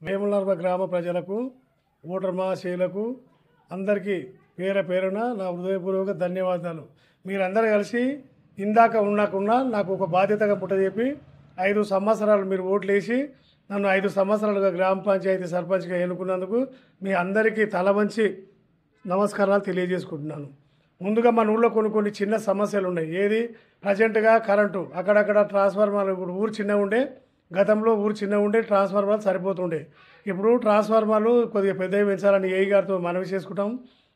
వేములనర్వ గ్రామ ప్రజలకు ఓటర్ మహాశయులకు అందరికీ పేరున నా హృదయపూర్వక ధన్యవాదాలు. మీరందరూ కలిసి ఇందాక ఉన్నాకున్నా నాకు ఒక బాధ్యతగా పుట్టజెప్పి 5 సంవత్సరాలు మీరు ఓట్లు వేసి నన్ను 5 సంవత్సరాలుగా గ్రామ పంచాయతీ సర్పంచ్గా ఎన్నుకున్నందుకు మీ అందరికీ తల వంచి నమస్కారాలు తెలియజేసుకుంటున్నాను. ముందుగా మన ఊళ్ళో కొన్ని చిన్న సమస్యలు ఉన్నాయి. ఏది ప్రజెంట్గా కరెంటు అక్కడక్కడ ట్రాన్స్ఫార్మర్, ఇప్పుడు ఊరు చిన్నగా ఉండే, గతంలో ఊరు చిన్నగా ఉండే ట్రాన్స్ఫార్మర్లు సరిపోతుండే. ఇప్పుడు ట్రాన్స్ఫార్మర్లు కొద్దిగా పెద్దవి పెంచాలని ఏఈ గారితో మనవి చేసుకుంటాం.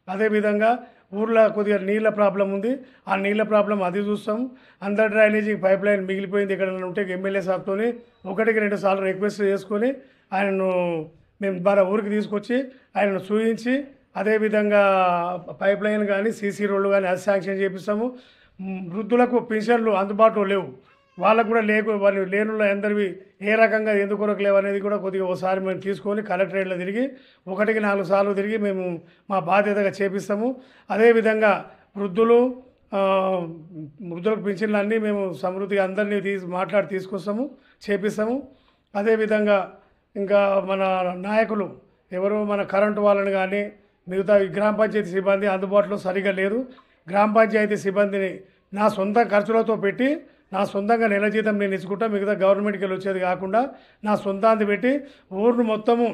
అదేవిధంగా ఊర్లో కొద్దిగా నీళ్ళ ప్రాబ్లం ఉంది, ఆ నీళ్ళ ప్రాబ్లం అది చూస్తాం. అండర్ డ్రైనేజీ పైప్ లైన్ మిగిలిపోయింది ఎక్కడ ఉంటే ఎమ్మెల్యే సాబ్తో 1-2 సార్లు రిక్వెస్ట్ చేసుకొని ఆయనను మేము మన ఊరికి తీసుకొచ్చి ఆయనను చూపించి, అదేవిధంగా పైప్ లైన్ కానీ సీసీ రోడ్లు కానీ అది శాంక్షన్ చేపిస్తాము. వృద్ధులకు పెన్షన్లు అందుబాటులో లేవు, వాళ్ళకు కూడా వాళ్ళు లేనుల్లో అందరివి ఏ రకంగా ఎందుకొరకు లేవు అనేది కూడా కొద్దిగా ఒకసారి మేము తీసుకొని కలెక్టరేట్లో తిరిగి 1-4 సార్లు తిరిగి మేము మా బాధ్యతగా చేపిస్తాము. అదేవిధంగా వృద్ధులకు పెన్షన్లు అన్నీ మేము సమృద్ధిగా అందరినీ మాట్లాడి తీసుకొస్తాము, చేపిస్తాము. అదేవిధంగా ఇంకా మన నాయకులు ఎవరు మన కరెంటు వాళ్ళని కానీ మిగతా గ్రామ పంచాయతీ సిబ్బంది అందుబాటులో సరిగా లేదు. గ్రామ పంచాయతీ సిబ్బందిని నా సొంత ఖర్చులతో పెట్టి నా సొంతంగా నెల జీతం నేను ఇచ్చుకుంటా, మిగతా గవర్నమెంట్కి వెళ్ళి వచ్చేది కాకుండా నా సొంతాన్ని పెట్టి ఊరును మొత్తము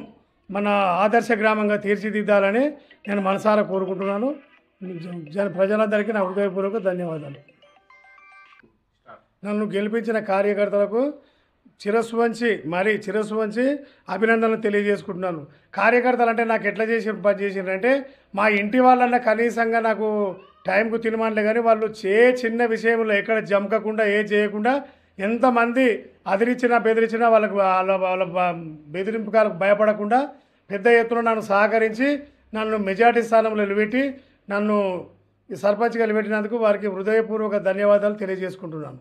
మన ఆదర్శ గ్రామంగా తీర్చిదిద్దాలని నేను మనసారా కోరుకుంటున్నాను. ప్రజలందరికీ నా హృదయపూర్వక ధన్యవాదాలు. నన్ను గెలిపించిన కార్యకర్తలకు శిరస్సు వంచి అభినందనలు తెలియజేసుకుంటున్నాను. కార్యకర్తలు అంటే నాకు ఎట్లా పని చేసిండ్రంటే, మా ఇంటి వాళ్ళన్న కనీసంగా నాకు టైంకు తినమనలే కానీ వాళ్ళు చిన్న విషయంలో ఎక్కడ జంకకుండా చేయకుండా ఎంతమంది బెదిరించినా వాళ్ళ బెదిరింపుకాలకు భయపడకుండా పెద్ద ఎత్తున నన్ను సహకరించి నన్ను మెజార్టీ స్థానంలో నిలబెట్టి నన్ను సర్పంచ్గా నిలబెట్టినందుకు వారికి హృదయపూర్వక ధన్యవాదాలు తెలియజేసుకుంటున్నాను.